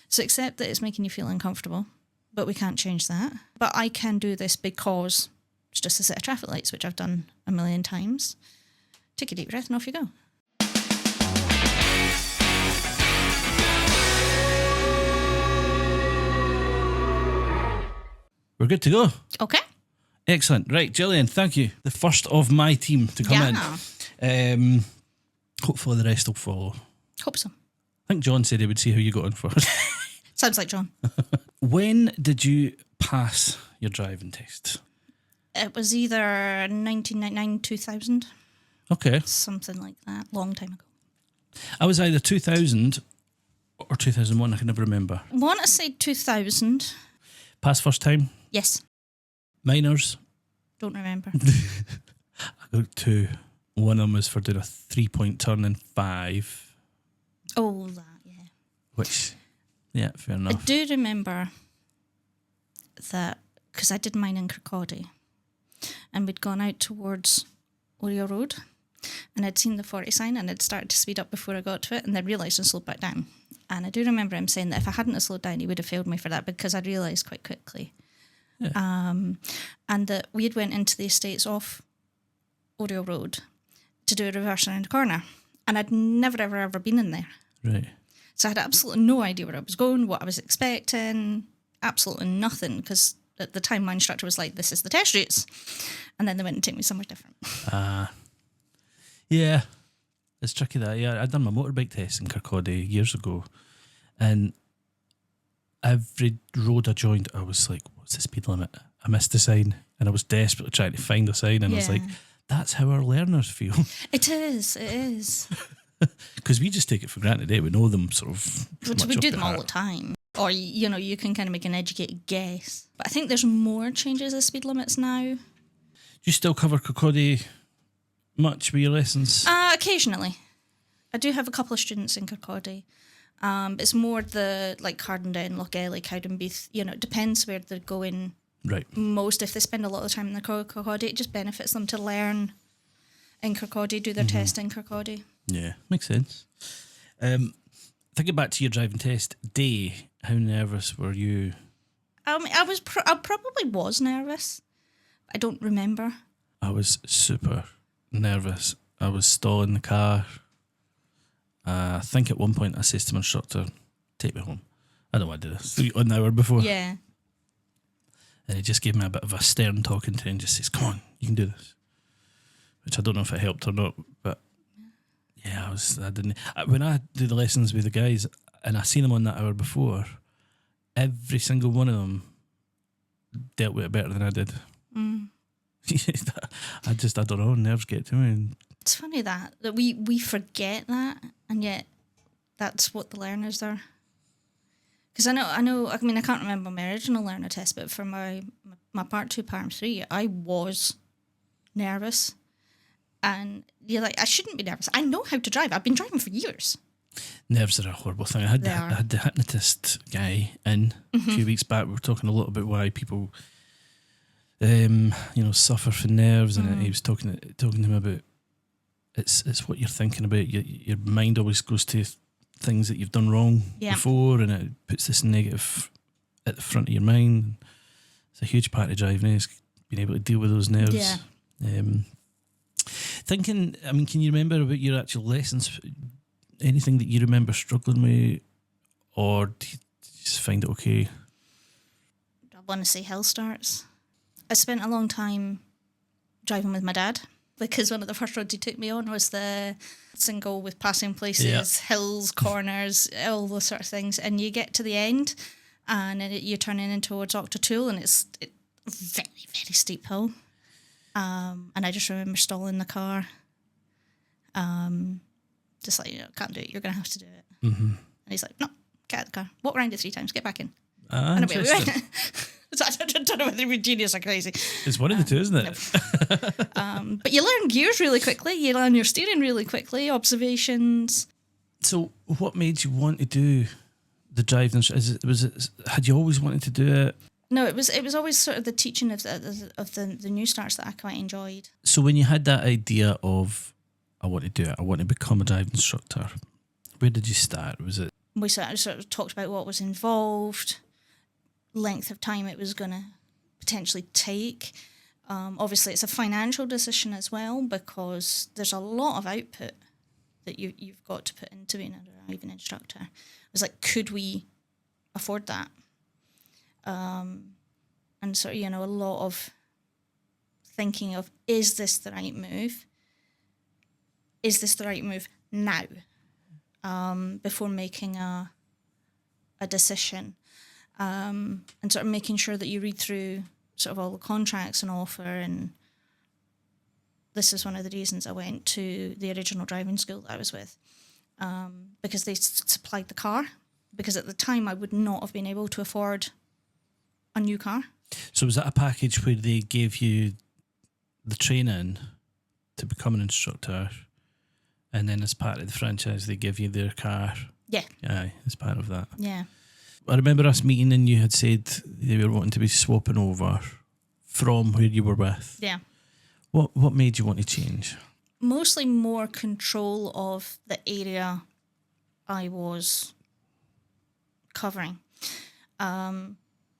So accept that it's making you feel uncomfortable, but we can't change that. But I can do this because it's just a set of traffic lights, which I've done a million times. Take a deep breath and off you go. We're good to go. Okay. Excellent. Right, Gillian, thank you. The first of my team to come in. Hopefully the rest will follow. Hope so. I think John said he would see how you got on first. Sounds like John. When did you pass your driving test? It was either 1999, 2000. Okay. Something like that. Long time ago. I was either 2000 or 2001. I can never remember. I want to say 2000. Pass first time? Yes. Minors? Don't remember. I got 2. One of them was for doing a 3-point turn in 5. Oh, that, yeah. Which, yeah, fair enough. I do remember that, because I did mine in Kirkcaldy, and we'd gone out towards Oriel Road, and I'd seen the 40 sign, and I'd started to speed up before I got to it, and then realised and slowed back down. And I do remember him saying that if I hadn't have slowed down, he would have failed me for that, because I realised quite quickly. Yeah. And that we had went into the estates off Oriel Road to do a reverse around the corner, and I'd never, ever been in there. Right. So I had absolutely no idea where I was going, what I was expecting, absolutely nothing, because at the time my instructor was like, this is the test routes. And then they went and took me somewhere different. Yeah, it's tricky that. Yeah, I'd done my motorbike test in Kirkcaldy years ago, and every road I joined, I was like, what's the speed limit? I missed the sign, and I was desperately trying to find the sign, and I was like, that's how our learners feel. It is. Because we just take it for granted, eh? We know them sort of. We do them all the time. Or, you know, you can kind of make an educated guess. But I think there's more changes of speed limits now. Do you still cover Kirkcaldy much with your lessons? Occasionally. I do have a couple of students in Kirkcaldy. It's more the, like, Cardendale, Lochgelly, Cowdenbeath. You know, it depends where they're going. Right. Most, if they spend a lot of time in the Kirkcaldy, it just benefits them to learn in Kirkcaldy, do their test in Kirkcaldy. Yeah, makes sense. Thinking back to your driving test day, how nervous were you? I probably was nervous. I don't remember. I was super nervous. I was stalling the car. I think at one point I said to my instructor, take me home. I don't want to do this. An hour before. Yeah. And he just gave me a bit of a stern talking to and just says, come on, you can do this. Which I don't know if it helped or not, but yeah, when I do the lessons with the guys and I seen them on that hour before, every single one of them dealt with it better than I did. I don't know, nerves get to me. And it's funny that we forget that, and yet that's what the learners are. Because I mean, I can't remember my original learner test, but for my part 2, part 3, I was nervous. And you're like, I shouldn't be nervous. I know how to drive. I've been driving for years. Nerves are a horrible thing. I had the hypnotist guy in a few weeks back. We were talking a lot about why people, suffer from nerves, and he was talking to him about it's what you're thinking about. Your mind always goes to things that you've done wrong before, and it puts this negative at the front of your mind. It's a huge part of driving, is being able to deal with those nerves. Yeah. Thinking, I mean, can you remember about your actual lessons? Anything that you remember struggling with, or do you just find it okay? I want to say hill starts. I spent a long time driving with my dad, because one of the first roads he took me on was the single with passing places, hills, corners, all those sort of things. And you get to the end, and you're turning in towards Octotool, and it's very, very steep hill. And I just remember stalling the car. Just like, can't do it. You're going to have to do it. Mm-hmm. And he's like, no, get out of the car. Walk around it 3 times. Get back in. And away we went. So I don't know whether we're genius or crazy. It's one of the two, isn't it? No. But you learn gears really quickly. You learn your steering really quickly. Observations. So what made you want to do the driving? Had you always wanted to do it? No, it was always sort of the teaching of the new starts that I quite enjoyed. So when you had that idea of, I want to do it, I want to become a driving instructor, where did you start? Was it we sort of talked about what was involved, length of time it was going to potentially take. Obviously, it's a financial decision as well, because there's a lot of output that you've got to put into being a driving instructor. It was like, could we afford that? And so, a lot of thinking of, is this the right move? Is this the right move now? Before making a decision. And sort of making sure that you read through sort of all the contracts and offer. And this is one of the reasons I went to the original driving school that I was with, because they supplied the car. Because at the time I would not have been able to afford a new car. So was that a package where they gave you the training to become an instructor, and then as part of the franchise they give you their car? Yeah. Aye, as part of that. Yeah. I remember us meeting and you had said you were wanting to be swapping over from where you were with. Yeah. What made you want to change? Mostly more control of the area I was covering.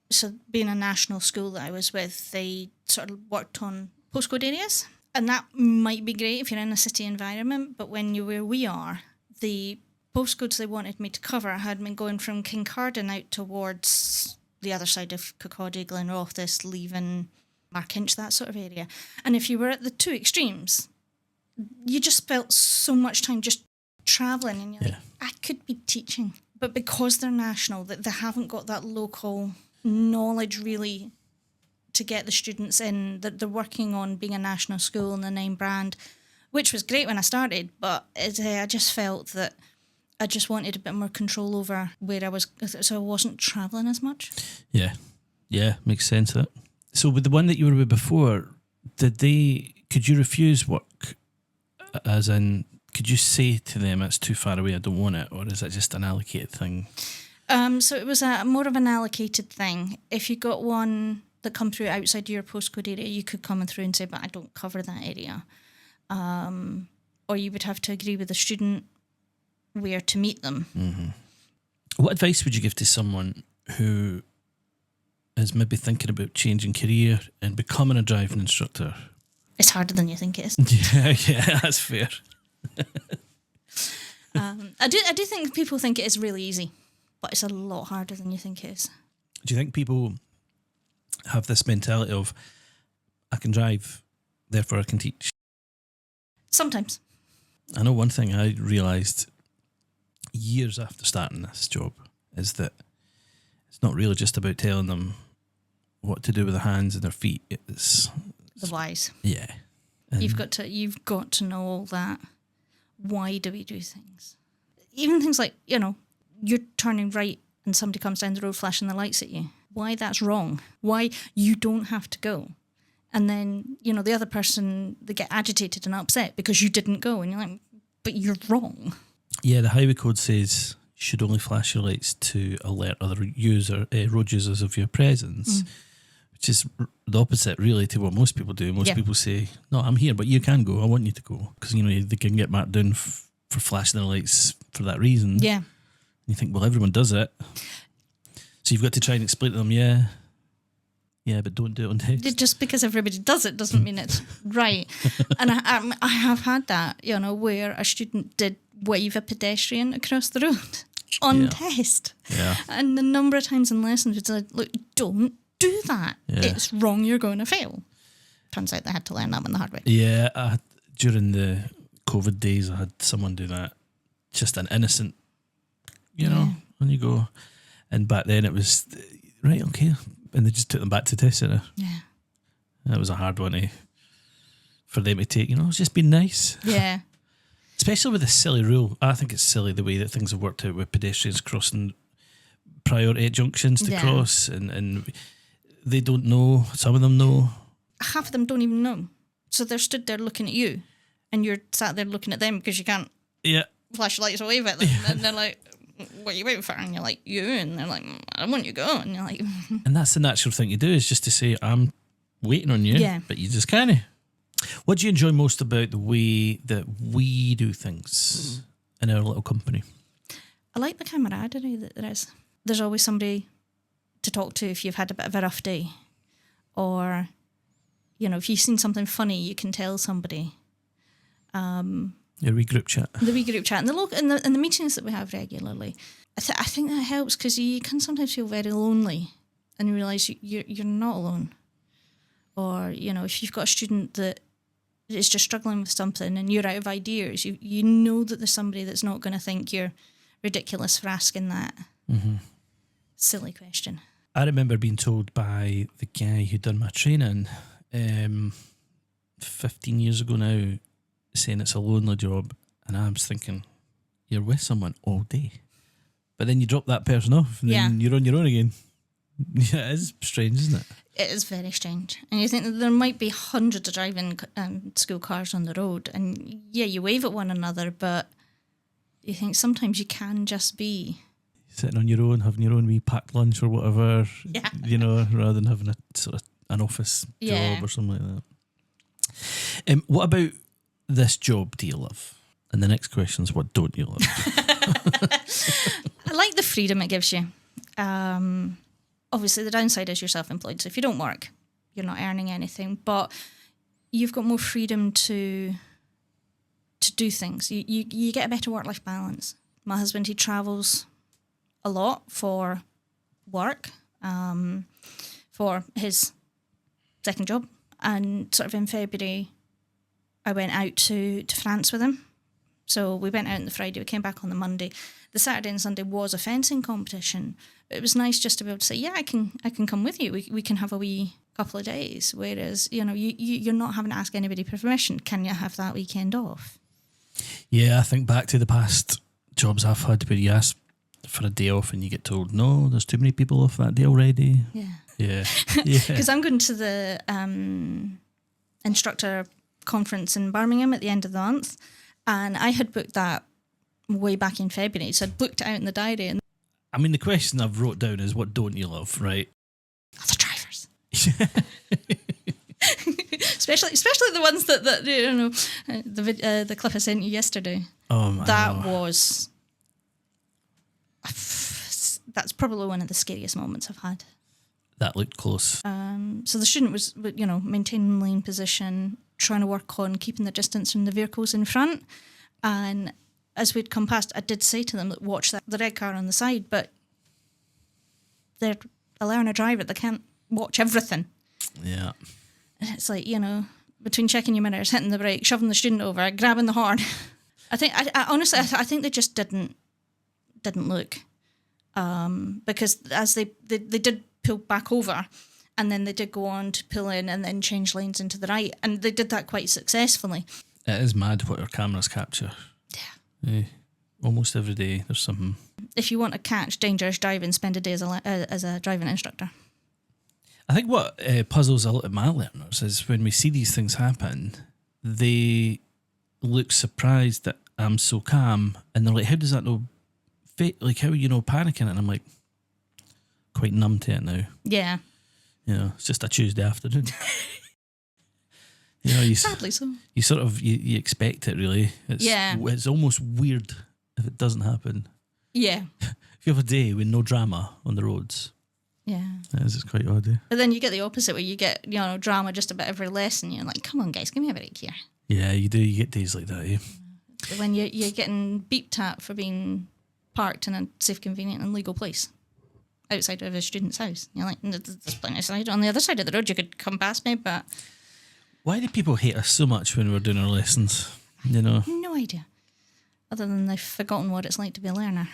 So being a national school that I was with, they sort of worked on postcode areas. And that might be great if you're in a city environment, but when you're where we are, the postcodes they wanted me to cover had been going from Kincardine out towards the other side of Kirkcaldy, Glenrothes, Leven, Markinch, that sort of area. And if you were at the two extremes, you just spent so much time just travelling, and you're like, I could be teaching. But because they're national, that they haven't got that local knowledge really to get the students in, that they're working on being a national school and the name brand, which was great when I started, but I just felt that I just wanted a bit more control over where I was, so I wasn't travelling as much. Yeah, makes sense. That. So with the one that you were with before, could you refuse work? As in, could you say to them, it's too far away, I don't want it, or is it just an allocated thing? So it was more of an allocated thing. If you got one that come through outside your postcode area, you could come through and say, but I don't cover that area. Or you would have to agree with the student where to meet them. Mm-hmm. What advice would you give to someone who is maybe thinking about changing career and becoming a driving instructor? It's harder than you think it is. Yeah, that's fair. I do think people think it is really easy, but it's a lot harder than you think it is. Do you think people have this mentality of, I can drive, therefore I can teach? Sometimes. I know one thing I realised years after starting this job is that it's not really just about telling them what to do with their hands and their feet. It's the whys. Yeah. And you've got to know all that. Why do we do things? Even things like, you're turning right and somebody comes down the road flashing the lights at you. Why that's wrong. Why you don't have to go. And then, the other person, they get agitated and upset because you didn't go. And you're like, but you're wrong. Yeah, the highway code says you should only flash your lights to alert other road users of your presence, which is the opposite, really, to what most people do. Most people say, no, I'm here, but you can go. I want you to go. Because, they can get marked down for flashing their lights for that reason. Yeah. And you think, well, everyone does it. So you've got to try and explain to them, yeah, but don't do it on text. Just because everybody does it doesn't mean it's right. And I have had that, where a student did wave a pedestrian across the road on test. Yeah. And the number of times in lessons it's like, look, don't do that. Yeah. It's wrong, you're going to fail. Turns out they had to learn that one the hard way. Yeah, during the COVID days, I had someone do that. Just an innocent, when you go. And back then it was, right, okay. And they just took them back to test centre. Yeah. That was a hard one for them to take. It's just been nice. Yeah. Especially with this silly rule. I think it's silly the way that things have worked out with pedestrians crossing priority at junctions to cross. And they don't know. Some of them know. Half of them don't even know. So they're stood there looking at you. And you're sat there looking at them because you can't flash lights away at them. And they're like, what are you waiting for? And you're like, you. And they're like, I don't want you to go. And you're like... And that's the natural thing to do, is just to say, I'm waiting on you, but you just can't. What do you enjoy most about the way that we do things in our little company? I like the camaraderie that there is. There's always somebody to talk to if you've had a bit of a rough day, or, you know, if you've seen something funny, you can tell somebody. Your wee group chat. The wee group chat and the meetings that we have regularly. I think that helps, because you can sometimes feel very lonely and you realise you're not alone. Or, you know, if you've got a student that is just struggling with something and you're out of ideas, you know that there's somebody that's not going to think you're ridiculous for asking that silly question. I remember being told by the guy who done my training 15 years ago now, saying it's a lonely job, and I was thinking, you're with someone all day, but then you drop that person off and then you're on your own again. Yeah, it is strange, isn't it? It is very strange. And you think that there might be hundreds of driving school cars on the road, and yeah, you wave at one another, but you think sometimes you can just be sitting on your own, having your own wee packed lunch or whatever, yeah, you know, rather than having a sort of an office job or something like that. What about this job do you love? And the next question is, what don't you love? I like the freedom it gives you. Obviously, the downside is you're self-employed, so if you don't work, you're not earning anything, but you've got more freedom to do things. You get a better work-life balance. My husband, he travels a lot for work, for his second job, and sort of in February, I went out to France with him. So we went out on the Friday, we came back on the Monday. The Saturday and Sunday was a fencing competition. It was nice just to be able to say, yeah, I can come with you. We can have a wee couple of days. Whereas, you know, you're not having to ask anybody for permission. Can you have that weekend off? Yeah, I think back to the past jobs I've had where you ask for a day off and you get told, no, there's too many people off that day already. Yeah. Yeah. Because I'm going to the Instructor conference in Birmingham at the end of the month, and I had booked that way back in February, so I'd booked it out in the diary. And I mean, the question I've wrote down is, what don't you love, right? the drivers. especially the ones that you know, the clip I sent you yesterday. Oh my! That's probably one of the scariest moments I've had. That looked close. So the student was, you know, maintaining lane position, trying to work on keeping the distance from the vehicles in front. And as we'd come past, I did say to them, watch the red car on the side, but they're a learner driver. They can't watch everything. Yeah. And it's like, you know, between checking your mirrors, hitting the brake, shoving the student over, grabbing the horn. I honestly think they just didn't look. Because as they did pull back over, and then they did go on to pull in and then change lanes into the right, and they did that quite successfully. It is mad what our cameras capture. Yeah. Almost every day there's something. If you want to catch dangerous driving, spend a day as a driving instructor. I think what puzzles a lot of my learners is when we see these things happen, they look surprised that I'm so calm, and they're like, how does that know? Like, how are you panicking? And I'm like, quite numb to it now. Yeah. You know, it's just a Tuesday afternoon. You know, sadly so. You sort of you expect it, really. It's almost weird if it doesn't happen. Yeah. If you have a day with no drama on the roads. Yeah. It's just quite odd. Yeah. But then you get the opposite, where you get, you know, drama just about every lesson. You're like, come on, guys, give me a break here. Yeah, you do. You get days like that, eh? When you're getting beeped at for being parked in a safe, convenient and legal place outside of a student's house. You're like, there's plenty of side on the other side of the road. You could come past me, but... Why do people hate us so much when we're doing our lessons? You know? No idea. Other than they've forgotten what it's like to be a learner.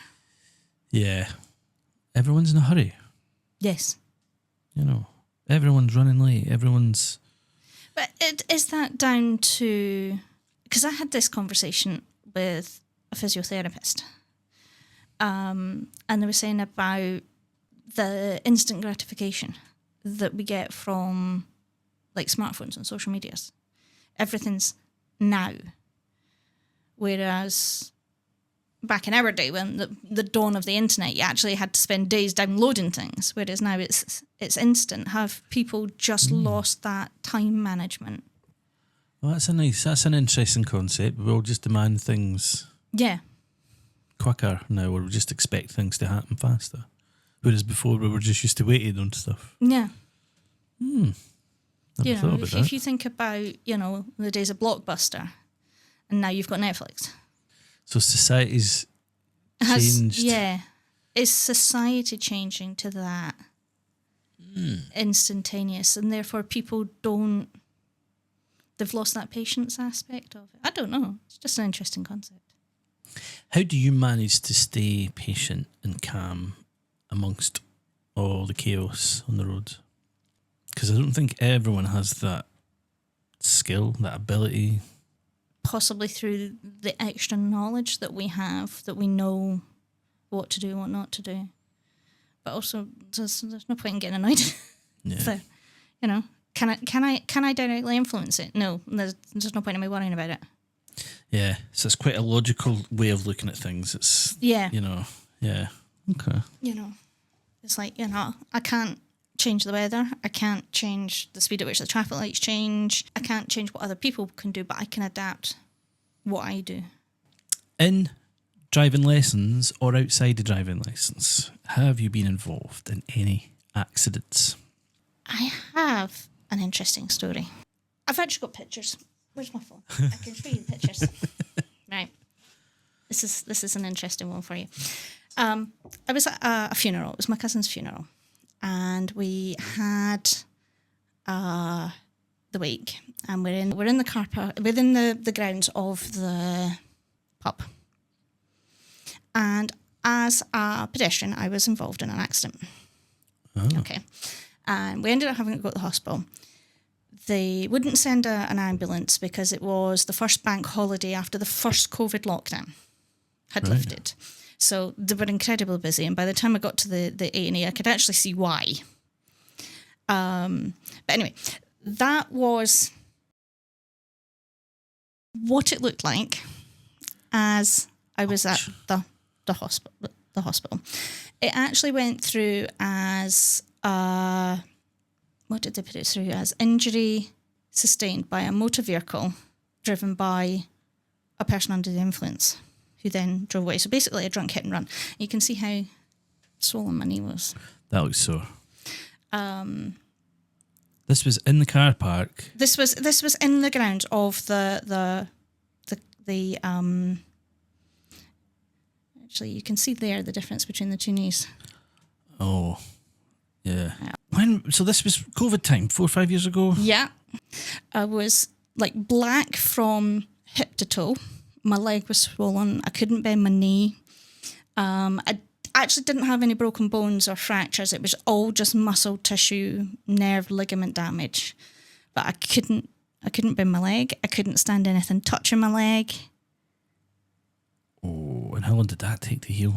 Yeah. Everyone's in a hurry. Yes. You know, everyone's running late. Everyone's... But is that down to... Because I had this conversation with a physiotherapist, and they were saying about the instant gratification that we get from, like, smartphones and social medias. Everything's now. Whereas back in our day, when the dawn of the internet, you actually had to spend days downloading things, whereas now it's instant. Have people just lost that time management? Well, that's an interesting concept. We'll just demand things quicker now, or we just expect things to happen faster. Whereas before we were just used to waiting on stuff. Yeah. Never You thought know, about if that. you think about, you know, the days of Blockbuster, and now you've got Netflix. So society's changed. Yeah. Is society changing to that instantaneous, and therefore people don't, they've lost that patience aspect of it? I don't know. It's just an interesting concept. How do you manage to stay patient and calm amongst all the chaos on the road? Because I don't think everyone has that skill, that ability. Possibly through the extra knowledge that we have, that we know what to do, what not to do. But also, there's no point in getting annoyed. Yeah. So, you know, can I directly influence it? No, there's no point in me worrying about it. Yeah, so it's quite a logical way of looking at things. It's, Yeah. you know, yeah, okay. You know, it's like, you know, I can't change the weather. I can't change the speed at which the traffic lights change. I can't change what other people can do, but I can adapt what I do. In driving lessons or outside of driving lessons, have you been involved in any accidents? I have an interesting story. I've actually got pictures. Where's my phone? I can show you the pictures. Right. This is an interesting one for you. I was at a funeral. It was my cousin's funeral. And we had the wake. And we're in the car park, within the grounds of the pub. And as a pedestrian, I was involved in an accident. Oh. Okay. And we ended up having to go to the hospital. They wouldn't send an ambulance because it was the first bank holiday after the first COVID lockdown had lifted. So they were incredibly busy. And by the time I got to the A&E, I could actually see why. But anyway, that was what it looked like as I was at the hospital. It actually went through as what did they put it through as? Injury sustained by a motor vehicle driven by a person under the influence who then drove away. So basically a drunk hit and run. You can see how swollen my knee was. That looks sore. This was in the car park. This was in the grounds of the actually you can see there the difference between the two knees. Oh, yeah. So this was COVID time, 4 or 5 years ago? Yeah. I was like black from hip to toe. My leg was swollen. I couldn't bend my knee. I actually didn't have any broken bones or fractures. It was all just muscle tissue, nerve, ligament damage. But I couldn't bend my leg. I couldn't stand anything touching my leg. Oh, and how long did that take to heal?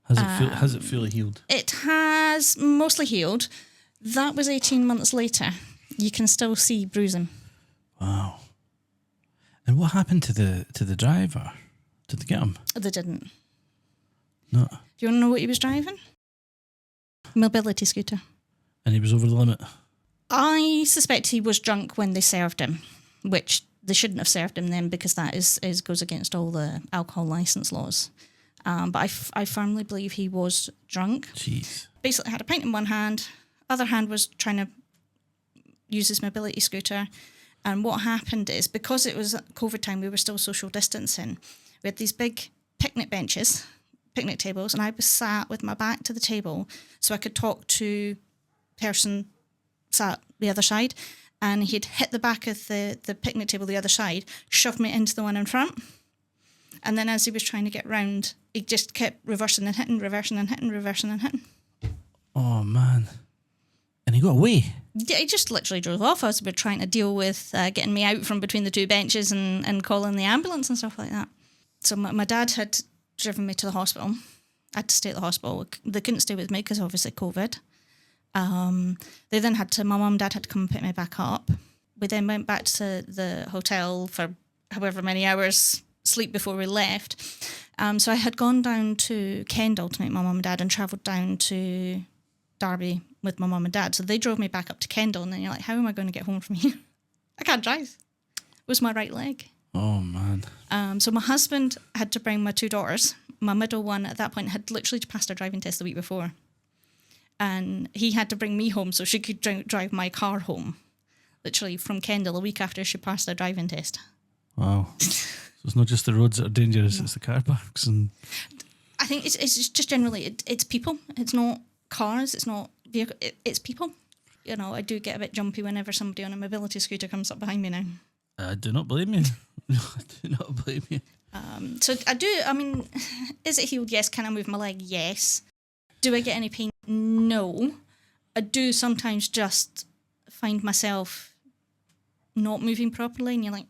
Has it fully healed? It has mostly healed. That was 18 months later. You can still see bruising. Wow. And what happened to the driver? Did they get him? They didn't. No. Do you want to know what he was driving? Mobility scooter. And he was over the limit? I suspect he was drunk when they served him, which they shouldn't have served him then because that is goes against all the alcohol licence laws. But I firmly believe he was drunk. Jeez. Basically had a pint in one hand, other hand was trying to use his mobility scooter. And what happened is, because it was COVID time, we were still social distancing. We had these big picnic benches, picnic tables, and I was sat with my back to the table so I could talk to the person sat the other side. And he'd hit the back of the picnic table the other side, shoved me into the one in front. And then as he was trying to get round, he just kept reversing and hitting, reversing and hitting, reversing and hitting. Oh, man. And he got away? Yeah, he just literally drove off as we were trying to deal with getting me out from between the two benches and calling the ambulance and stuff like that. So my dad had driven me to the hospital. I had to stay at the hospital. They couldn't stay with me because obviously COVID. They then my mum and dad had to come and pick me back up. We then went back to the hotel for however many hours sleep before we left. So I had gone down to Kendal to meet my mum and dad and travelled down to Derby with my mum and dad. So they drove me back up to Kendal, and then you're like, how am I going to get home from here? I can't drive. It was my right leg. Oh, man. So my husband had to bring my 2 daughters. My middle one at that point had literally passed her driving test the week before. And he had to bring me home so she could drive my car home, literally from Kendal a week after she passed her driving test. Wow. So it's not just the roads that are dangerous, it's the car parks. And I think it's just generally, it's people. It's not cars, it's not vehicle, it's people. You know, I do get a bit jumpy whenever somebody on a mobility scooter comes up behind me now. I do not blame you. I do not blame you. So I mean, is it healed? Yes. Can I move my leg? Yes. Do I get any pain? No. I do sometimes just find myself not moving properly, and you're like,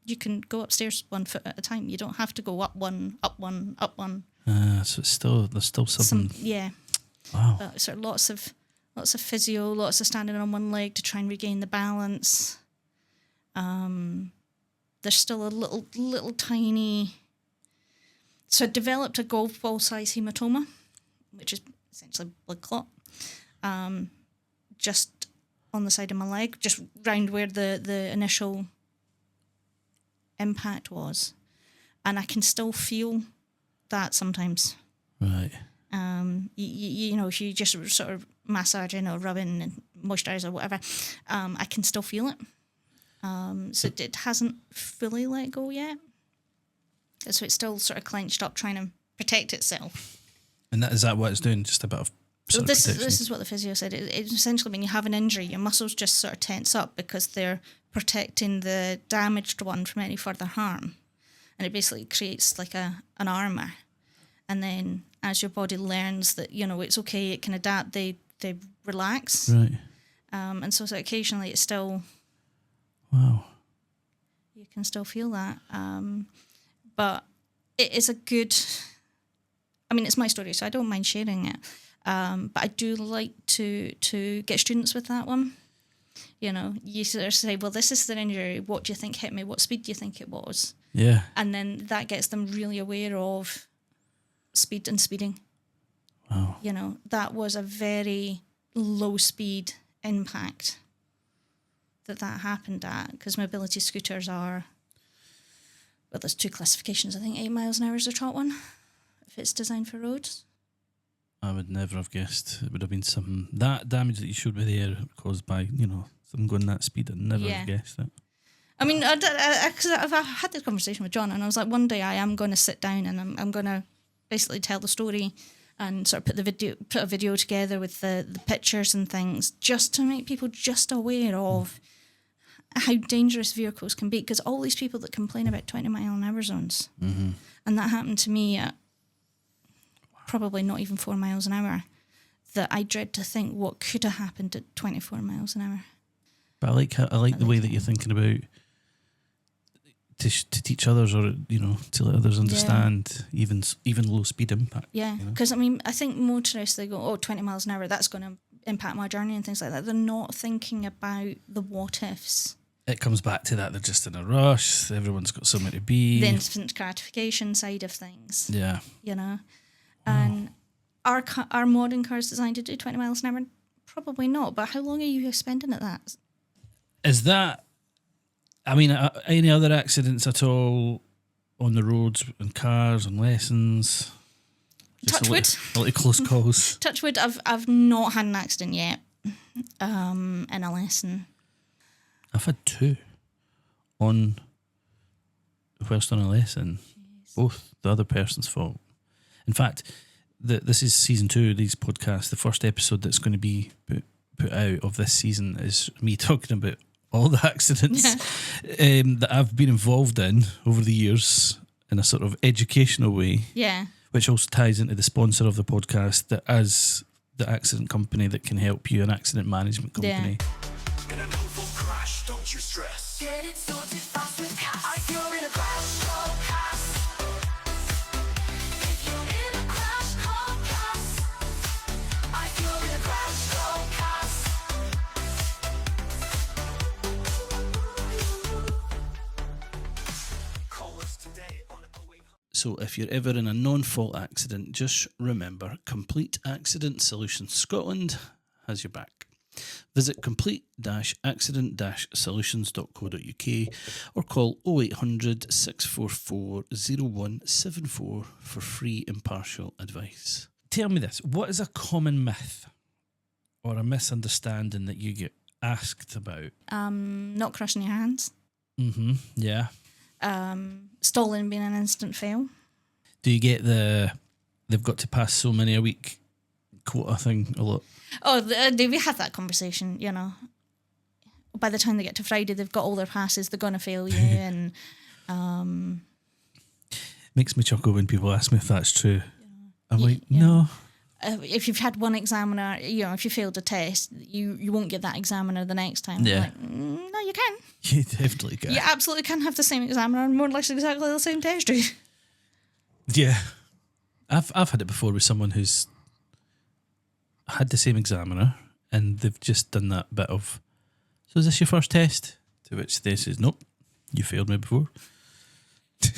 you can go upstairs 1 foot at a time. You don't have to go up one, up one, up one. So it's there's still something. Yeah. Wow. But sort of lots of physio, lots of standing on one leg to try and regain the balance. There's still a little tiny. So I developed a golf ball size hematoma, which is essentially blood clot, just on the side of my leg, just round where the initial impact was, and I can still feel that sometimes. Right. You know, if you just sort of massaging or rubbing and moisturiser or whatever, I can still feel it. So it hasn't fully let go yet. So it's still sort of clenched up, trying to protect itself. And is that what it's doing? Just a bit of So sort of protection? this is what the physio said. It's essentially when you have an injury, your muscles just sort of tense up because they're protecting the damaged one from any further harm. And it basically creates like an armour. And then as your body learns that, you know, it's okay, it can adapt, they relax. Right. And so occasionally it's still... Wow. You can still feel that. But it is a good... I mean, it's my story, so I don't mind sharing it. But I do like to get students with that one. You know, you sort of say, well, this is the injury. What do you think hit me? What speed do you think it was? Yeah. And then that gets them really aware of speed and speeding. Wow. You know, that was a very low speed impact that happened at, because mobility scooters are, well, there's 2 classifications. I think 8 miles an hour is the trot one, if it's designed for roads. I would never have guessed it would have been something that damage that you showed me there caused by, you know, something going that speed. I'd never have guessed it. I mean, because I've had this conversation with John, and I was like, one day I am going to sit down and I'm going to basically tell the story and sort of put a video together with the pictures and things, just to make people just aware of how dangerous vehicles can be. Because all these people that complain about 20 mile an hour zones, and that happened to me at probably not even 4 miles an hour, that I dread to think what could have happened at 24 miles an hour. But I like the way that you're thinking about to teach others, or, you know, to let others understand even low speed impact. Yeah, because I mean, I think motorists, they go, 20 miles an hour, that's going to impact my journey and things like that. They're not thinking about the what ifs. It comes back to that, they're just in a rush, everyone's got somewhere to be. The instant gratification side of things. Yeah. You know? And are modern cars designed to do 20 miles an hour? Probably not, but how long are you spending at that? Is that, I mean, any other accidents at all on the roads and cars and lessons? Touchwood. A lot of close calls. Touchwood, I've not had an accident yet in a lesson. I've had 2 whilst on a lesson. Jeez. Both the other person's fault. In fact, this is season 2 of these podcasts. The first episode that's going to be put out of this season is me talking about all the accidents that I've been involved in over the years in a sort of educational way. Yeah. Which also ties into the sponsor of the podcast, that as the accident company that can help you, an accident management company. Yeah. In an awful crash, don't you stress. Get it sorted fast with cash. If you're in a crash, call cash. If you're in a crash, call cash. If you're in a crash, call cash. Call us today on 0800. So if you're ever in a non-fault accident, just remember, Complete Accident Solutions Scotland has your back. Visit complete.accident.solutions.co.uk or call 0800 644 0174 for free impartial advice. Tell me this, what is a common myth or a misunderstanding that you get asked about? Not crushing your hands. Yeah. Stalling being an instant fail. Do you get they've got to pass so many a week quota thing a lot? Oh, we have that conversation, you know. By the time they get to Friday, they've got all their passes, they're going to fail you. And makes me chuckle when people ask me if that's true. I'm like, no. If you've had one examiner, you know, if you failed a test, you won't get that examiner the next time. Yeah. Like, no, you can. You definitely can. You absolutely can have the same examiner and more or less exactly the same test. Yeah. I've had it before with someone who's had the same examiner and they've just done that bit of, so is this your first test? To which they says, nope, you failed me before. I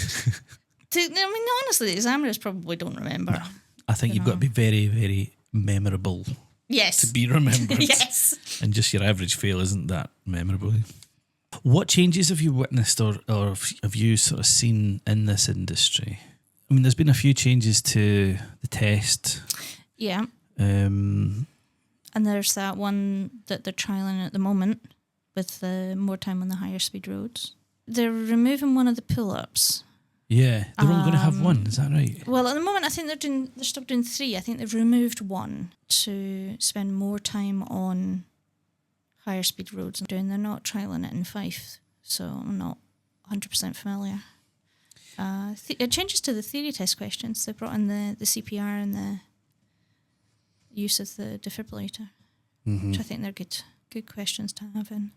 mean, honestly, the examiners probably don't remember. No, I think you've got to be very, very memorable. Yes. To be remembered. Yes. And just your average fail isn't that memorable. What changes have you witnessed or have you sort of seen in this industry? I mean, there's been a few changes to the test. Yeah. And there's that one that they're trialling at the moment with the more time on the higher speed roads. They're removing one of the pull-ups. Yeah, they're only going to have one, is that right? Well, at the moment, I think they're still doing 3. I think they've removed one to spend more time on higher speed roads. They're not trialling it in Fife, so I'm not 100% familiar. It changes to the theory test questions. They brought in the CPR and the use of the defibrillator, which I think they're good questions to have in.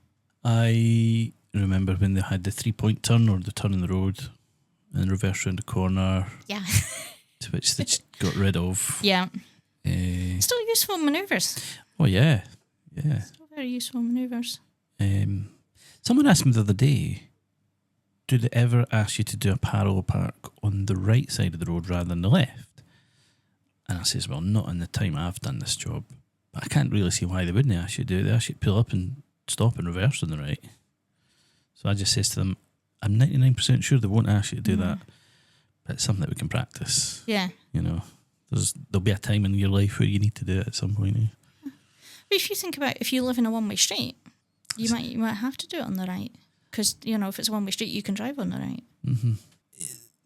I remember when they had the 3-point turn or the turn in the road and reverse round the corner. Yeah. To which they got rid of. Yeah. Still useful manoeuvres. Oh, yeah. Yeah. Still very useful manoeuvres. Someone asked me the other day, do they ever ask you to do a parallel park on the right side of the road rather than the left? And I says, well, not in the time I've done this job. But I can't really see why they wouldn't ask you to do it. They ask you to pull up and stop and reverse on the right. So I just says to them, I'm 99% sure they won't ask you to do that. But it's something that we can practice. Yeah. You know, there'll be a time in your life where you need to do it at some point. But if you think about if you live in a one-way street, you might have to do it on the right. Because, you know, if it's a one-way street, you can drive on the right. Mm-hmm.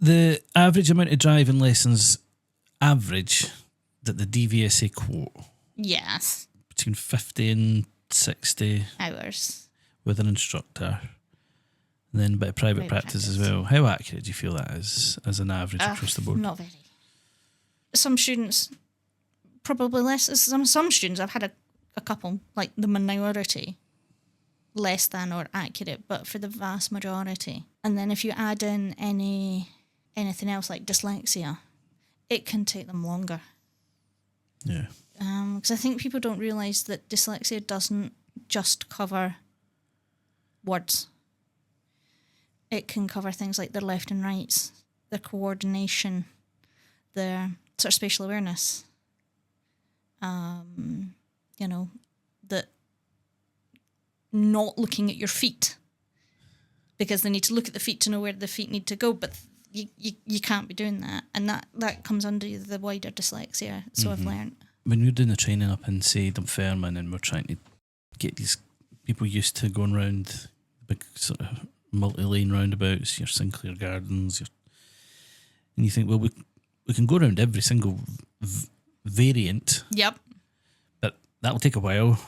The average amount of driving lessons, average, that the DVSA quote? Yes. Between 50 and 60 hours with an instructor. And then a bit of private practice as well. How accurate do you feel that is as an average across the board? Not very. Some students, probably less. Some students, I've had a couple, like the minority, less than or accurate, but for the vast majority. And then if you add in anything else like dyslexia, it can take them longer. Yeah. Because I think people don't realise that dyslexia doesn't just cover words. It can cover things like their left and rights, their coordination, their sort of spatial awareness. You know, that not looking at your feet because they need to look at the feet to know where the feet need to go, but you can't be doing that. And that comes under the wider dyslexia, so I've learned. When we're doing the training up in, say, Dunfermline and we're trying to get these people used to going round big sort of multi-lane roundabouts, your Sinclair Gardens, and you think, well, we can go around every single variant. Yep. But that'll take a while.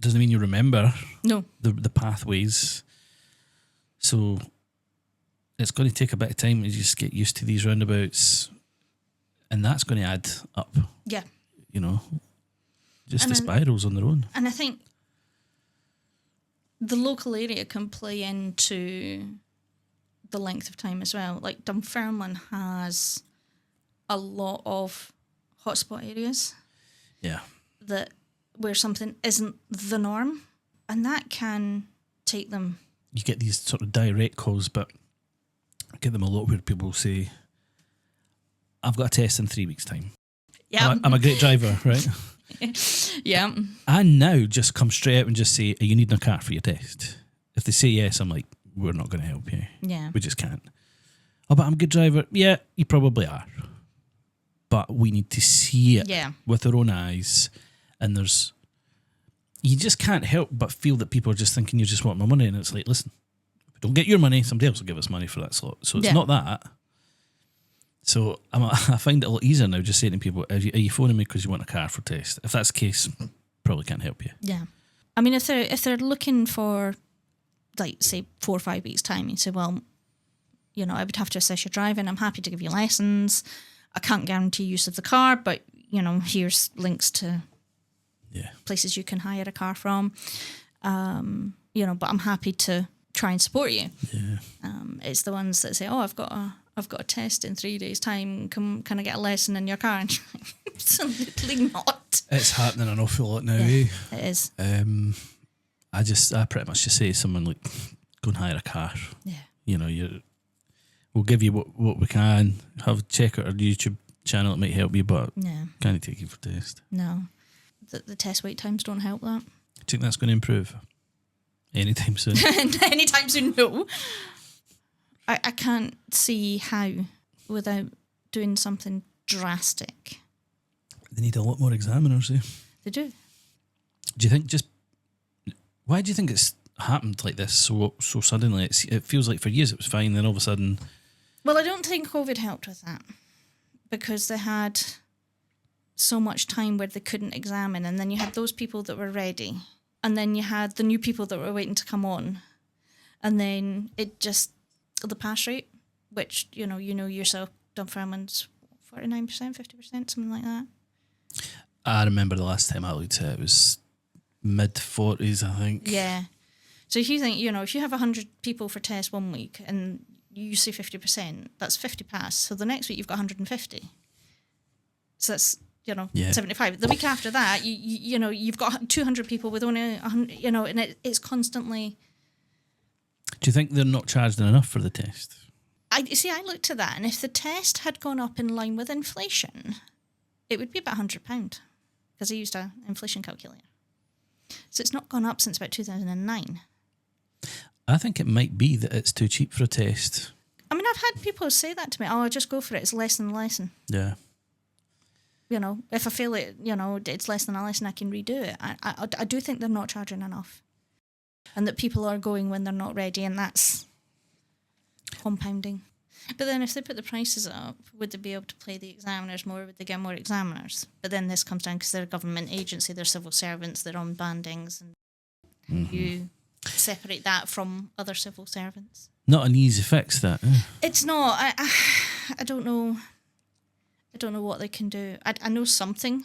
Doesn't mean you remember the pathways. So it's going to take a bit of time to just get used to these roundabouts, and that's going to add up. Yeah. You know, just the spirals on their own. And I think the local area can play into the length of time as well. Like Dunfermline has a lot of hotspot areas. Yeah. Where something isn't the norm, and that can take them. You get these sort of direct calls, but I get them a lot where people say, I've got a test in 3 weeks' time. Yeah. I'm a great driver, right? Yeah. I now just come straight out and just say, are you needing a car for your test? If they say yes, I'm like, we're not going to help you. Yeah. We just can't. Oh, but I'm a good driver. Yeah, you probably are. But we need to see it with our own eyes. And you just can't help but feel that people are just thinking you just want my money. And it's like, listen, if we don't get your money, somebody else will give us money for that slot. So it's not that. So I find it a lot easier now just saying to people, are you phoning me because you want a car for test? If that's the case, probably can't help you. Yeah. I mean, if they're looking for, like, say, 4 or 5 weeks' time, you say, well, you know, I would have to assess your driving. I'm happy to give you lessons. I can't guarantee use of the car, but, you know, here's links to places you can hire a car from. You know, but I'm happy to try and support you. Yeah. It's the ones that say, oh, I've got a test in 3 days' time. Can I get a lesson in your car? And you're like, absolutely not. It's happening an awful lot now, eh? It is. I pretty much just say to someone, like, go and hire a car. Yeah. You know, we'll give you what we can. Check out our YouTube channel, it might help you, but can't take you for test. No. The test wait times don't help that. Do you think that's going to improve anytime soon? Anytime soon, no. I can't see how without doing something drastic. They need a lot more examiners, eh? They do. Do you think why do you think it's happened like this so suddenly? It feels like for years it was fine, then all of a sudden... Well, I don't think COVID helped with that because they had so much time where they couldn't examine, and then you had those people that were ready, and then you had the new people that were waiting to come on, and then it just... The pass rate, which, you know yourself, Dunfermline's 49%, 50%, something like that. I remember the last time I looked at it was mid-40s, I think. Yeah. So if you think, if you have 100 people for test 1 week and you say 50%, that's 50 pass. So the next week you've got 150. So that's, 75. The week after that, you've got 200 people with only 100, and it's constantly... Do you think they're not charging enough for the test? I looked at that, and if the test had gone up in line with inflation, it would be about £100 because I used an inflation calculator. So it's not gone up since about 2009. I think it might be that it's too cheap for a test. I mean, I've had people say that to me. Oh, just go for it. It's less than a lesson. Yeah. If I feel it, it's less than a lesson, I can redo it. I do think they're not charging enough. And that people are going when they're not ready, and that's compounding. But then if they put the prices up, would they be able to pay the examiners more? Would they get more examiners? But then this comes down because they're a government agency, they're civil servants, they're on bandings, and you separate that from other civil servants. Not an easy fix, that. It's not. I don't know. I don't know what they can do. I know something,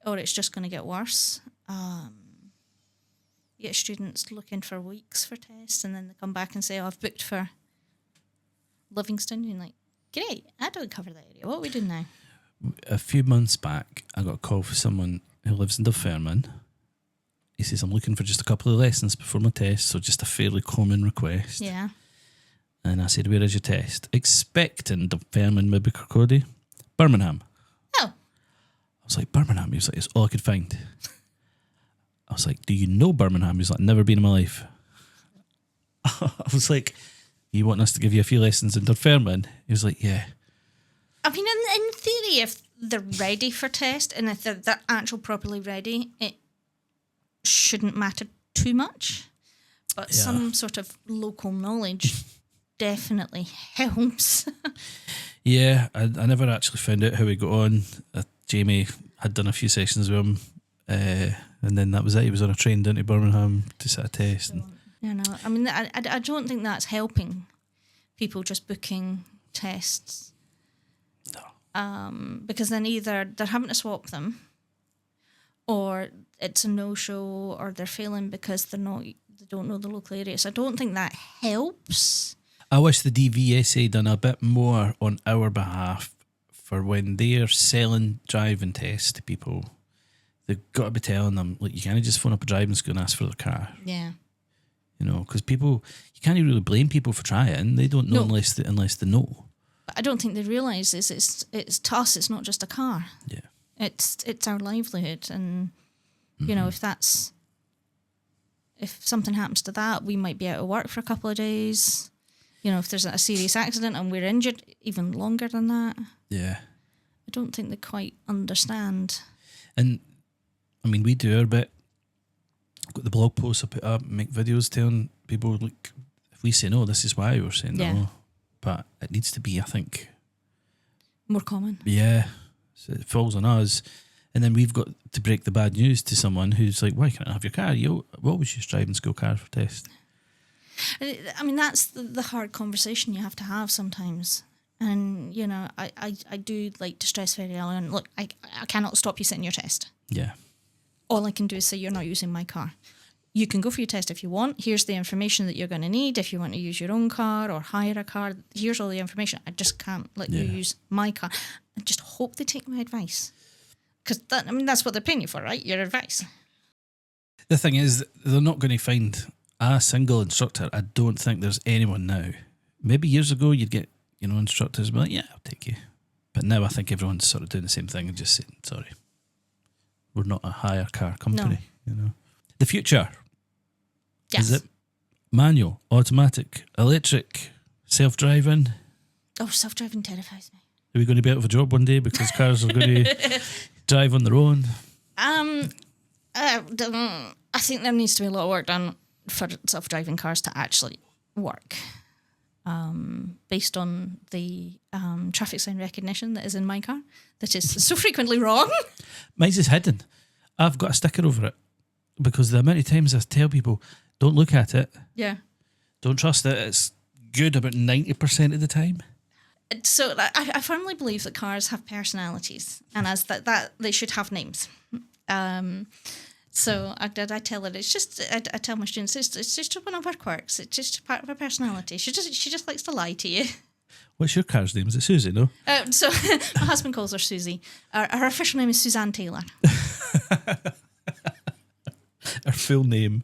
or it's just going to get worse. You get students looking for weeks for tests, and then they come back and say, I've booked for Livingston. And you're like, great, I don't cover that area. What are we doing now? A few months back, I got a call from someone who lives in Dunfermline. He says, I'm looking for just a couple of lessons before my test, so just a fairly common request. Yeah. And I said, where is your test? Expecting Dunfermline, maybe Kirkcaldy. Birmingham. Oh. I was like, Birmingham? He was like, it's all I could find. I was like, do you know Birmingham? He's like, never been in my life. I was like, you want us to give you a few lessons in Dunfermline? He was like, yeah. I mean, in theory, if they're ready for test and if they're actually properly ready, it shouldn't matter too much. But some sort of local knowledge definitely helps. Yeah, I never actually found out how he got on. Jamie had done a few sessions with him. And then that was it. He was on a train down to Birmingham to sit a test. I mean, I don't think that's helping people just booking tests. No. Because then either they're having to swap them, or it's a no-show, or they're failing because they don't know the local area. So I don't think that helps. I wish the DVSA done a bit more on our behalf for when they're selling driving tests to people. They've got to be telling them, like, you can't just phone up a driving school and ask for their car. Yeah. Because people, you can't really blame people for trying. They don't know unless they know. But I don't think they realise it's to us, it's not just a car. Yeah. It's our livelihood, and you know, if something happens to that, we might be out of work for a couple of days. You know, if there's a serious accident and we're injured, even longer than that. Yeah. I don't think they quite understand. And I mean, we do our bit. Got the blog posts I put up, make videos telling people, like, if we say no, this is why we're saying no. But it needs to be, I think, more common. Yeah. So it falls on us. And then we've got to break the bad news to someone who's like, why can't I have your car? You always just driving school cars for tests. I mean, that's the hard conversation you have to have sometimes. And, you know, I do like to stress very early on, look, I cannot stop you sitting your test. Yeah. All I can do is say, you're not using my car. You can go for your test if you want. Here's the information that you're going to need. If you want to use your own car or hire a car, here's all the information. I just can't let you use my car. I just hope they take my advice. Because, that's what they're paying you for, right? Your advice. The thing is, they're not going to find a single instructor. I don't think there's anyone now. Maybe years ago you'd get, you know, instructors be like, yeah, I'll take you. But now I think everyone's sort of doing the same thing and just saying, sorry, we're not a hire car company. No. You know, the future. Yes. Is it manual, automatic, electric, self-driving? Oh, self-driving terrifies me. Are we going to be out of a job one day because cars are going to drive on their own? I think there needs to be a lot of work done for self-driving cars to actually work. Based on the traffic sign recognition that is in my car, that is so frequently wrong. Mine's is hidden. I've got a sticker over it because the amount of times I tell people, don't look at it. Yeah. Don't trust it. It's good about 90% of the time. So I firmly believe that cars have personalities, and as that they should have names. So I tell it. It's just I tell my students it's just one of her quirks. It's just part of her personality. She just likes to lie to you. What's your car's name? Is it Susie? No. So my husband calls her Susie. Her official name is Suzanne Taylor. Her full name.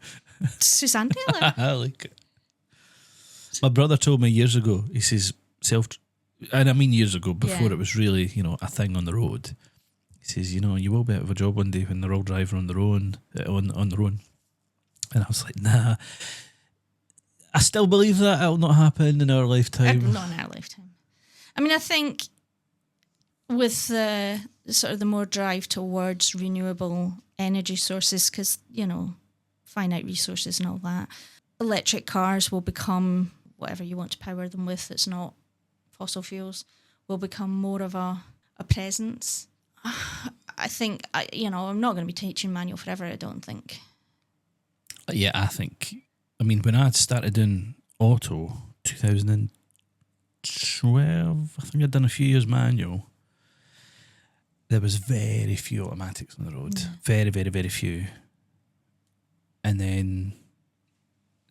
Suzanne Taylor. I like it. My brother told me years ago. He says and I mean years ago, before it was really, you know, a thing on the road. He says, you know, you will be out of a job one day when they're all driving on their own, on their own. And I was like, nah. I still believe that it'll not happen in our lifetime. Not in our lifetime. I mean, I think with the sort of the more drive towards renewable energy sources, because, you know, finite resources and all that, electric cars will become whatever you want to power them with that's not fossil fuels, will become more of a presence. I think, I'm not going to be teaching manual forever, I don't think. Yeah, I think. I mean, when I started doing auto, 2012, I think I'd done a few years manual, there was very few automatics on the road. Yeah. Very, very, very few. And then,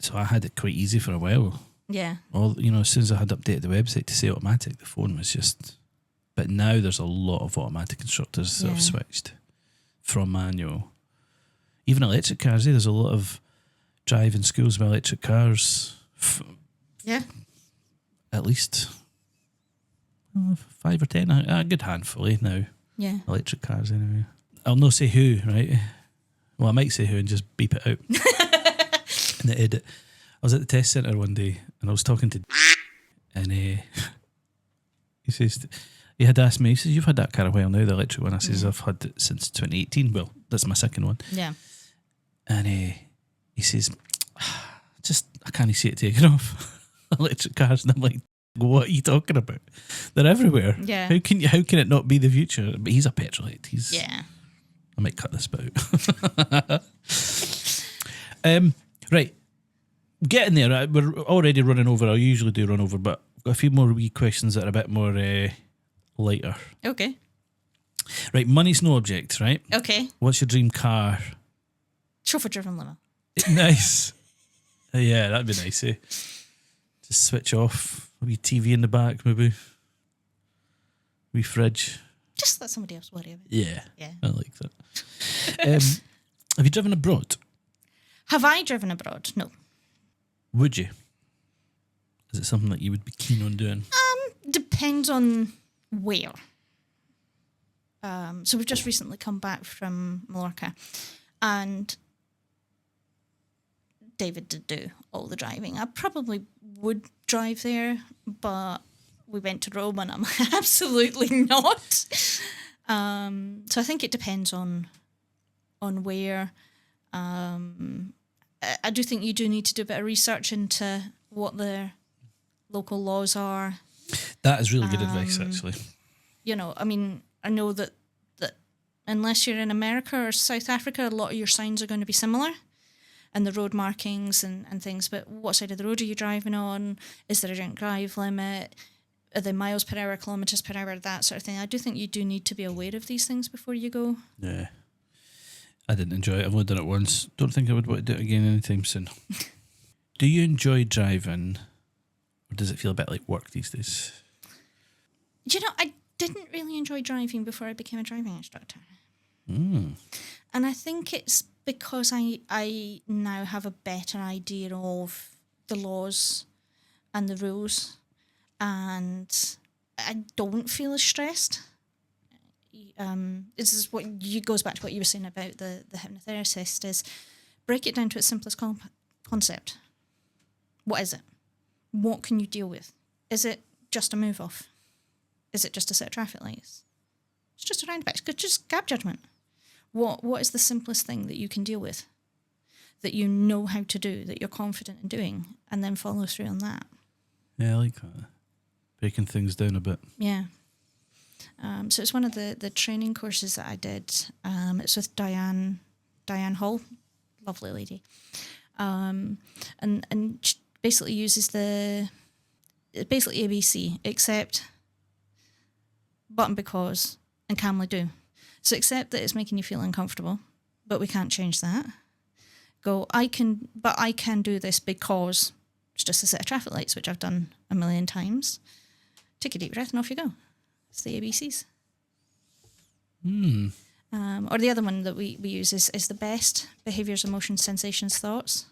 so I had it quite easy for a while. Yeah. As soon as I had updated the website to say automatic, the phone was just... But now there's a lot of automatic instructors that have switched from manual. Even electric cars, there's a lot of driving schools with electric cars. Yeah. At least 5 or 10, a good handful now. Yeah. Electric cars anyway. I'll not say who, right? Well, I might say who and just beep it out in the edit. I was at the test centre one day and I was talking to and he says... He had asked me, he says, you've had that car a while now, the electric one. I says, I've had it since 2018. Well, that's my second one. Yeah. And he says, I can't see it taking off. Electric cars. And I'm like, what are you talking about? They're everywhere. Yeah. How can it not be the future? But he's a petrolhead. I might cut this bit out. Right. Getting there. We're already running over. I usually do run over, but I've got a few more wee questions that are a bit more... lighter. Okay. Right, money's no object, right? Okay. What's your dream car? Chauffeur-driven limo. Nice. Yeah, that'd be nice, eh? Just switch off. A wee TV in the back, maybe. Wee fridge. Just let somebody else worry about it. Yeah. Yeah. I like that. Have you driven abroad? Have I driven abroad? No. Would you? Is it something that you would be keen on doing? Depends on where. So we've just recently come back from Mallorca, and David did do all the driving. I probably would drive there, but we went to Rome and I'm absolutely not. So I think it depends on where. I do think you do need to do a bit of research into what the local laws are. That is really good advice, actually. You know, I mean, I know that unless you're in America or South Africa, a lot of your signs are going to be similar, and the road markings and things. But what side of the road are you driving on? Is there a drink drive limit? Are they miles per hour, kilometres per hour, that sort of thing? I do think you do need to be aware of these things before you go. Yeah. I didn't enjoy it. I've only done it once. Don't think I would want to do it again anytime soon. Do you enjoy driving, or does it feel a bit like work these days? You know, I didn't really enjoy driving before I became a driving instructor. Mm. And I think it's because I now have a better idea of the laws and the rules, and I don't feel as stressed. This is what goes back to what you were saying about the hypnotherapist, is break it down to its simplest concept. What is it? What can you deal with? Is it just a move off? Is it just a set of traffic lights? It's just a roundabout. It's just gap judgment. What is the simplest thing that you can deal with, that you know how to do, that you're confident in doing, and then follow through on that? Yeah, I like that. Breaking things down a bit. Yeah. So it's one of the training courses that I did. It's with Diane Hall, lovely lady, and she basically uses basically ABC, accept, but and because, and calmly do. So accept that it's making you feel uncomfortable, but we can't change that. Go, I can do this because it's just a set of traffic lights, which I've done a million times. Take a deep breath and off you go. It's the ABCs. Or the other one that we use is the best: behaviours, emotions, sensations, thoughts.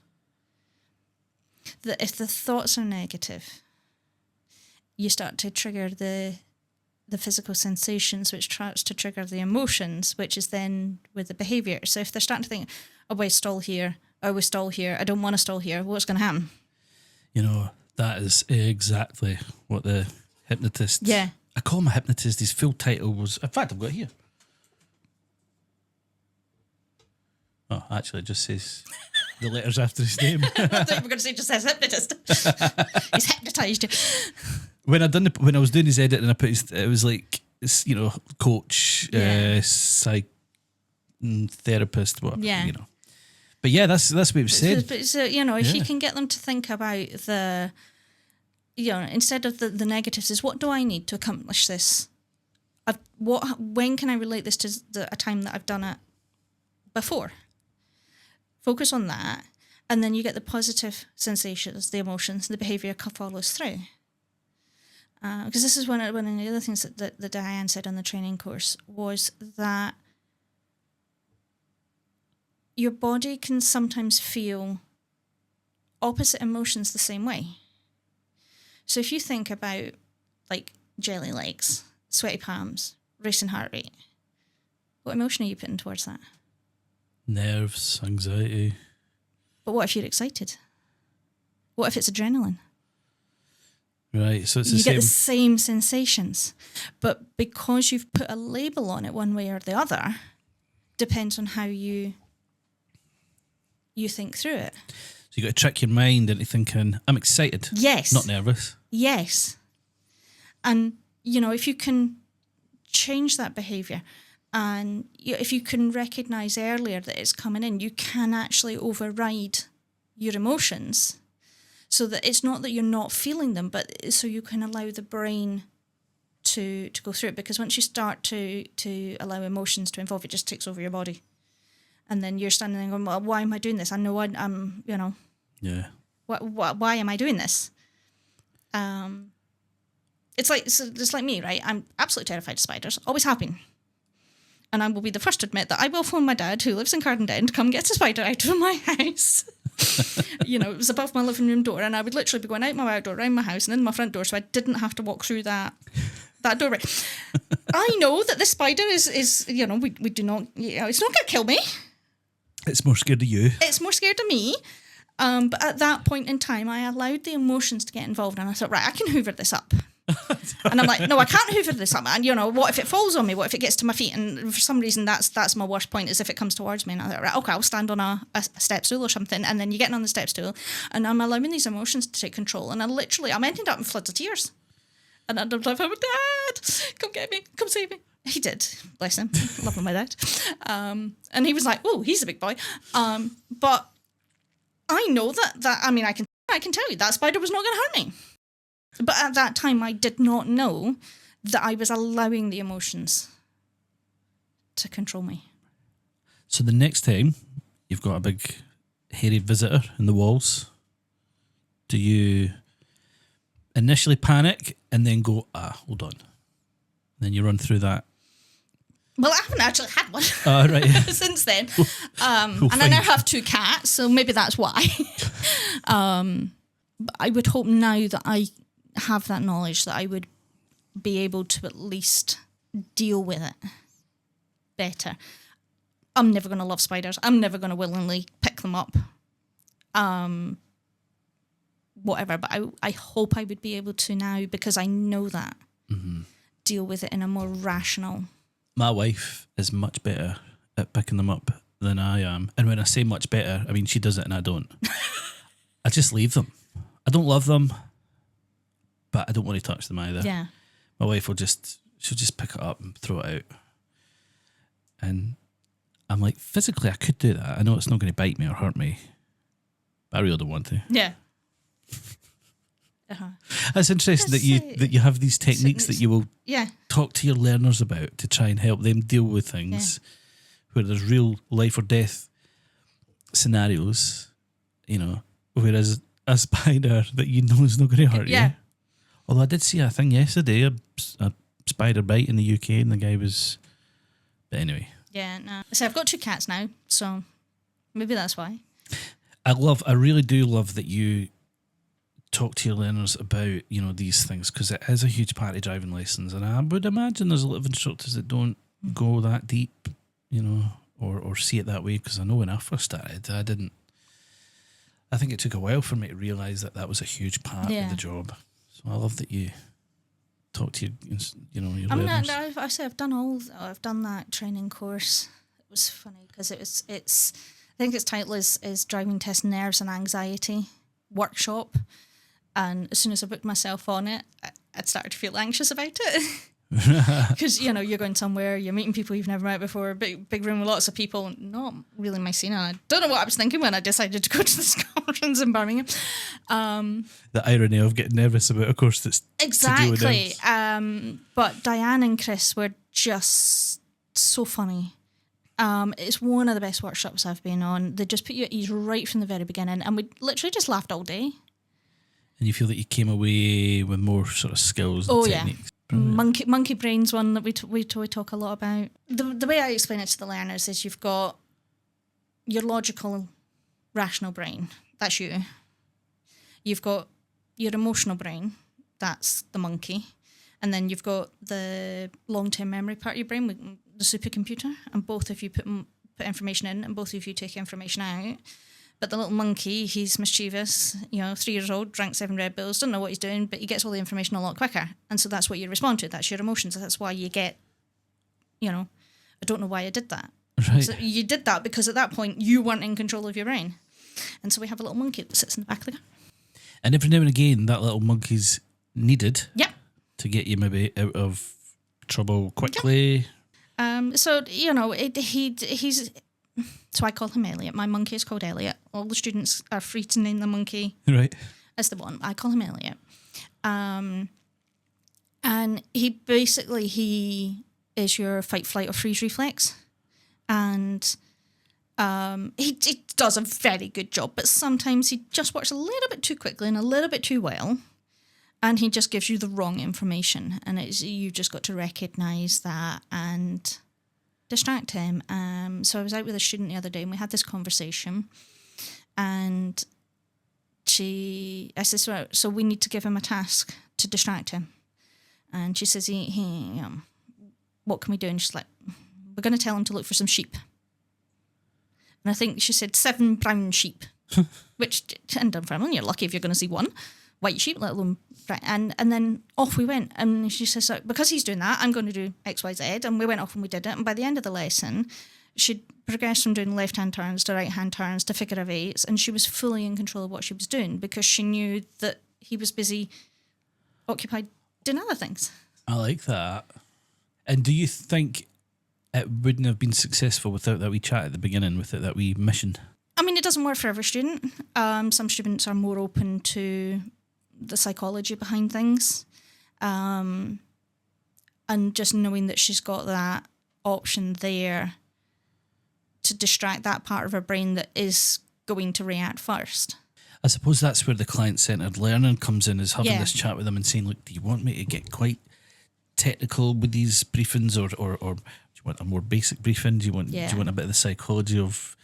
That if the thoughts are negative, you start to trigger the physical sensations, which starts to trigger the emotions, which is then with the behaviour. So if they're starting to think, oh, we stall here, I don't want to stall here, what's going to happen? You know, that is exactly what the hypnotist... Yeah. I call him a hypnotist. His full title was... In fact, I've got it here. Oh, actually, it just says the letters after his name. I thought you were going to say it just says hypnotist. He's hypnotised you. When I was doing his edit and I put it was like, coach, therapist, whatever, Yeah. But yeah, that's what it said. But so, if you can get them to think about the, instead of the negatives, is what do I need to accomplish this? When can I relate this to a time that I've done it before? Focus on that, and then you get the positive sensations, the emotions, and the behaviour follows through. Because this is one of the other things that Diane said on the training course, was that your body can sometimes feel opposite emotions the same way. So if you think about like jelly legs, sweaty palms, racing heart rate, what emotion are you putting towards that? Nerves, anxiety. But what if you're excited? What if it's adrenaline? Right, so it's you get the same sensations, but because you've put a label on it one way or the other, depends on how you think through it. So you got to trick your mind into thinking, I'm excited. Yes. Not nervous. Yes. And, if you can change that behaviour, and if you can recognise earlier that it's coming in, you can actually override your emotions, so that it's not that you're not feeling them, but so you can allow the brain to go through it. Because once you start to allow emotions to involve, it just takes over your body. And then you're standing there going, well, why am I doing this? I know I'm Yeah. Why am I doing this? It's like me, right? I'm absolutely terrified of spiders, always have been. And I will be the first to admit that I will phone my dad, who lives in Cardendale, to come get a spider out of my house. It was above my living room door, and I would literally be going out my back door, around my house, and in my front door, so I didn't have to walk through that that doorway. I know that the spider is we do not, it's not going to kill me. It's more scared of you. It's more scared of me. But at that point in time, I allowed the emotions to get involved, and I thought, right, I can hoover this up. And I'm like, no, I can't hoover this up. And what if it falls on me? What if it gets to my feet? And for some reason, that's my worst point, is if it comes towards me. And I thought, right, okay, I'll stand on a step stool or something. And then you're getting on the step stool, and I'm allowing these emotions to take control. And I'm ending up in floods of tears. And I'm like, oh, Dad, come get me, come save me. He did, bless him, love my dad. And he was like, oh, he's a big boy. But I know that I can tell you that spider was not going to hurt me. But at that time, I did not know that I was allowing the emotions to control me. So the next time you've got a big hairy visitor in the walls, do you initially panic and then go, hold on? Then you run through that. Well, I haven't actually had one right. since then. And I now have 2 cats, so maybe that's why. But I would hope now that I have that knowledge that I would be able to at least deal with it better. I'm never going to love spiders. I'm never going to willingly pick them up. Whatever, but I hope I would be able to now, because I know that. Mm-hmm. Deal with it in a more rational. My wife is much better at picking them up than I am. And when I say much better, I mean she does it and I don't. I just leave them. I don't love them, but I don't want to touch them either. Yeah. My wife she'll just pick it up and throw it out. And I'm like, physically I could do that. I know it's not going to bite me or hurt me, but I really don't want to. Yeah. Uh-huh. That's interesting that you have these techniques that you will talk to your learners about to try and help them deal with things where there's real life or death scenarios, whereas a spider that you know is not going to hurt you. Although I did see a thing yesterday, a spider bite in the UK, and the guy was... But anyway. Yeah, no. So I've got 2 cats now, so maybe that's why. I really do love that you talk to your learners about, these things, because it is a huge part of driving lessons, and I would imagine there's a lot of instructors that don't go that deep, or see it that way, because I know when I first started, I think it took a while for me to realise that was a huge part of the job. So I love that you talk to your learners. I say I've done that training course. It was funny because it's I think its title is Driving Test Nerves and Anxiety Workshop. And as soon as I booked myself on it, I'd started to feel anxious about it. Because, you're going somewhere, you're meeting people you've never met before, big room with lots of people, not really my scene. And I don't know what I was thinking when I decided to go to this conference in Birmingham. The irony of getting nervous about a course that's exactly. To do with nerves. But Diane and Chris were just so funny. It's one of the best workshops I've been on. They just put you at ease right from the very beginning, and we literally just laughed all day. And you feel that you came away with more sort of skills and techniques. Yeah. Monkey brain's one that we talk a lot about. The way I explain it to the learners is you've got your logical, rational brain. That's you. You've got your emotional brain. That's the monkey. And then you've got the long-term memory part of your brain, the supercomputer, and both of you put information in and both of you take information out. But the little monkey, he's mischievous, 3 years old, drank 7 Red Bulls, doesn't know what he's doing, but he gets all the information a lot quicker. And so that's what you respond to. That's your emotions. That's why you get, I don't know why I did that. Right. So you did that because at that point you weren't in control of your brain. And so we have a little monkey that sits in the back of the car. And every now and again, that little monkey's needed to get you maybe out of trouble quickly. So, he's... So I call him Elliot. My monkey is called Elliot. All the students are free to name the monkey as the one. I call him Elliot. And he is your fight, flight, or freeze reflex. And he does a very good job, but sometimes he just works a little bit too quickly and a little bit too well. And he just gives you the wrong information. And you've just got to recognise that and distract him. So I was out with a student the other day and we had this conversation, and I said, so we need to give him a task to distract him. And she says, what can we do? And she's like, we're going to tell him to look for some sheep. And I think she said 7 brown sheep, which in Dunfermline, you're lucky if you're going to see 1 white sheep, let alone brown. And then off we went. And she says, so because he's doing that, I'm going to do X, Y, Z. And we went off and we did it. And by the end of the lesson, she'd progressed from doing left-hand turns to right-hand turns to figure of 8s. And she was fully in control of what she was doing because she knew that he was busy, occupied doing other things. I like that. And do you think it wouldn't have been successful without that wee chat at the beginning, without that wee mission? I mean, it doesn't work for every student. Some students are more open to the psychology behind things. And just knowing that she's got that option there to distract that part of her brain that is going to react first. I suppose that's where the client-centred learning comes in, is having Yeah. this chat with them and saying, look, do you want me to get quite technical with these briefings, or do you want a more basic briefing? Do you want a bit of the psychology of...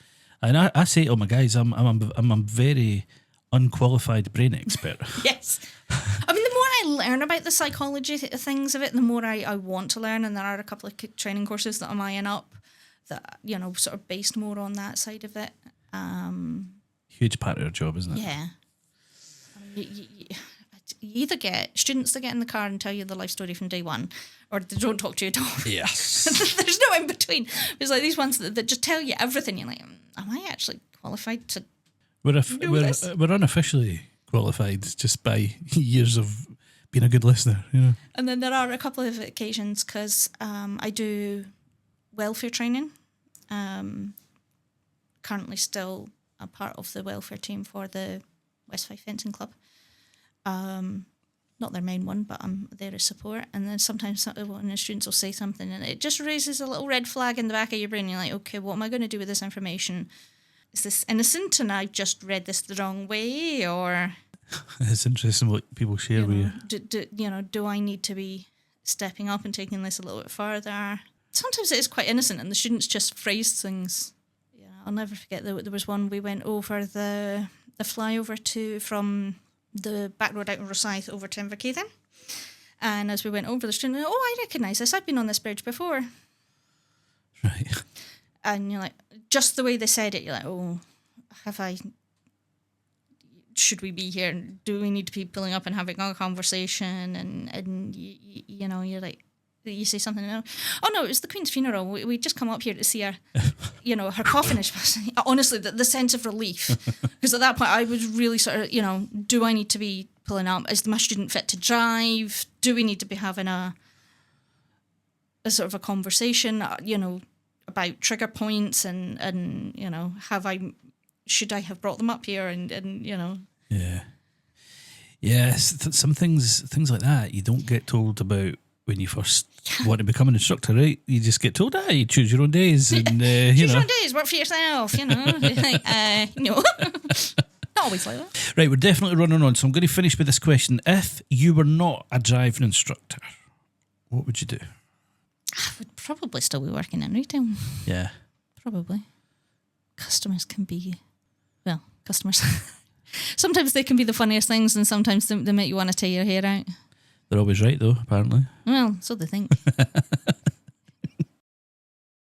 And I say to all my guys, I'm a very unqualified brain expert. Yes. I mean, the more I learn about the psychology things of it, the more I want to learn. And there are a couple of training courses that I'm eyeing up that, you know, sort of based more on that side of it. Huge part of your job, isn't it? Yeah. You either get students that get in the car and tell you the life story from day one, or they don't talk to you at all. Yes. There's no in between. It's like these ones that just tell you everything. You're like, am I actually qualified to do this? We're unofficially qualified just by years of being a good listener, you know. And then there are a couple of occasions because I do welfare training. Currently still a part of the welfare team for the West Fife Fencing Club. Not their main one, but I'm there as support. And then sometimes one of the students will say something and it just raises a little red flag in the back of your brain. You're like, okay, what am I going to do with this information? Is this innocent and I've just read this the wrong way? Or... It's interesting what people share with you. Do I need to be stepping up and taking this a little bit further? Sometimes it is quite innocent and the students just phrase things. Yeah, I'll never forget there was one we went over the flyover from the back road out in Rosyth over to Inverkeithing. And as we went over, the student, I recognise this. I've been on this bridge before. Right. And you're like, just the way they said it, you're like, should we be here? Do we need to be pulling up and having a conversation? And you're like, you say something, oh no, it was the Queen's funeral. We just come up here to see her, her coffin is passing. Honestly, the sense of relief. Because at that point, I was really sort of, do I need to be pulling up? Is my student fit to drive? Do we need to be having a sort of a conversation, about trigger points and should I have brought them up here and. Yeah. Yes, some things like that you don't get told about when you first want to become an instructor, right? You just get told, you choose your own days. And, choose your own days, work for yourself, Like, no. Not always like that. Right, we're definitely running on, so I'm going to finish with this question. If you were not a driving instructor, what would you do? I would probably still be working in retail. Yeah. Probably. Customers. Sometimes they can be the funniest things and sometimes they make you want to tear your hair out. They're always right, though, apparently. Well, so they think.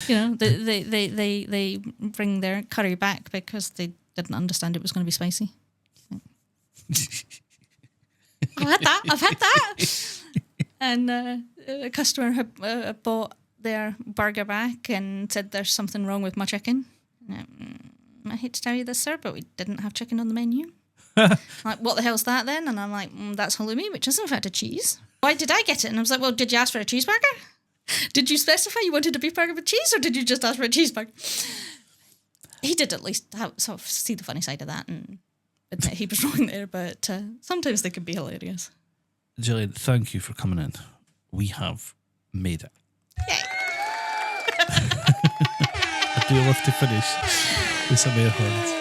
They bring their curry back because they didn't understand it was going to be spicy. I've had that. And a customer had bought their burger back and said there's something wrong with my chicken. I hate to tell you this, sir, but we didn't have chicken on the menu. Like, what the hell's that then? And I'm like, that's halloumi, which is in fact a cheese. Why did I get it? And I was like, well, did you ask for a cheeseburger? Did you specify you wanted a beef burger with cheese, or did you just ask for a cheeseburger? He did at least sort of see the funny side of that and admit he was wrong there, but sometimes they can be hilarious. Gillian, thank you for coming in. We have made it. Yay! I do love to finish with some air horns.